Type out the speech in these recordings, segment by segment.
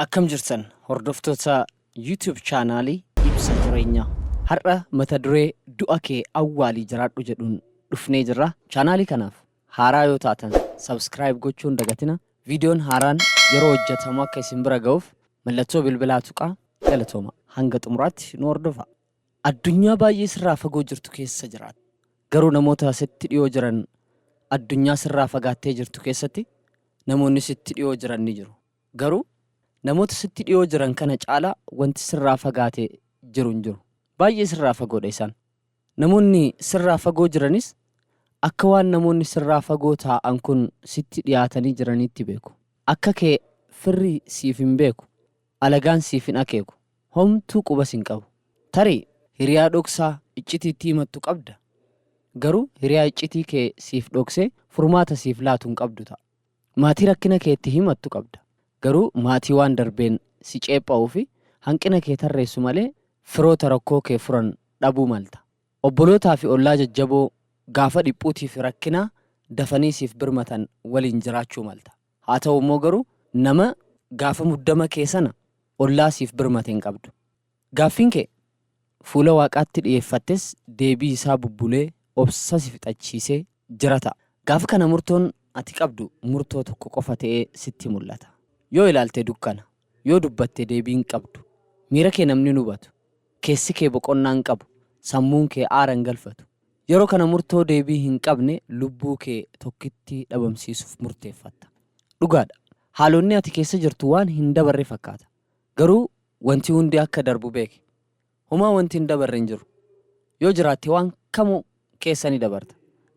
Akkam jirtan hordoftoota YouTube chaanaalii Ibsa Jireenyaa. Har'a mata duree du'a kee awwaalii jiraadhu jedhuun dhufnee jirra. Chaanaalii kanaaf haaraa yoo taatan subscribe gochuun dagatina. Viidiyoon haaraan yeroo hojjetamu akka isin bira ga'uuf mallattoo bilbilaa tuqaa galatooma. Hanga xumuraatti nu hordofa. Addunyaa baay'ee sirraa fagoo jirtu keessa jiraata. Garuu namoota sitti dhiyoo jiran addunyaa sirraa fagaattee jirtu keessatti namoonni sitti dhiyoo jiran ni jiru. Garuu namoota sitti dhiyoo jiran kana caalaa wanti sirraa fagaatee jiru hin jiru. Baay'ee sirraa fagoodha isaan. Namoonni sirraa fagoo jiranis akka waan namoonni sirraa fagoo taa'an kun sitti dhiyaatanii jiranitti beeku. Akka kee firri siif hin beeku, alagaan siif hin akeeku, homtuu qubas hin qabu. Tarii hiriyaa dhoksaa iccitiitti himattu qabda. Garuu hiriyaa iccitii kee siif dhoksee furmaata siif laatu hin qabdu ta'a. Maatii rakkina keetti himattu qabda. Garuu maatii waan darbeen si ceepha'uu fi hanqina kee tarreessu malee firoota rakkoo kee furan dhabuu malta. Obbolootaa fi ollaa jajjaboo gaafa dhiphuutii fi rakkinaa dafanii siif birmatan waliin jiraachuu malta. Haa ta'u immoo garuu nama gaafa muddama kee sana ollaa siif birmate hin qabdu. Gaaffiin kee fuula waaqaatti dhiyeeffattes deebii isaa bubbulee obsa si fixachiisee jira ta'a. Gaafa kana murtoon ati qabdu murtoo tokko qofa ta'ee sitti mul'ata. Yoo ilaalte dukkana, yoo dubbatte deebii hin qabdu, miira kee namni hin hubatu, keessi kee boqonnaa hin qabu, sammuun kee aara hin galfatu. Yeroo kana murtoo deebii hin qabne lubbuu kee tokkitti dhabamsiisuuf murteeffatta. Dhugaadha. Haalonni ati keessa jirtu waan hin dabarre fakkaata. Garuu wanti hundi akka darbu beeki. Homaa wanti hin dabarre hin jiru. Yoo jiraatte waan kamuu keessa ni dabarta.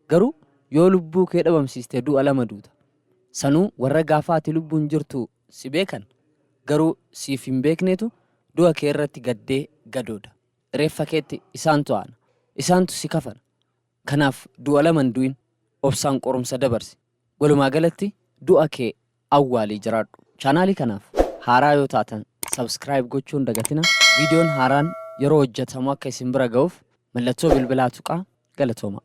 Garuu yoo lubbuu kee dhabamsiiste du'a lama duuta. Sanuu warra gaafa ati lubbuun jirtu si beekan. Garuu siif hin beekneetu du'a kee irratti gaddee gadoodha. Reeffa keetti isaantu aana. Isaantu si kafana. Kanaaf du'a lama hin du'in, obsaan qorumsa dabarsi. Walumaa galatti du'a kee awwaalii jiraadhu. Chaanaalii kanaaf haaraa yoo taatan subscribe gochuun dagatina. Viidiyoon haaraan yeroo hojjetamu akka isin bira ga'uuf mallattoo bilbilaa tuqaa galatooma.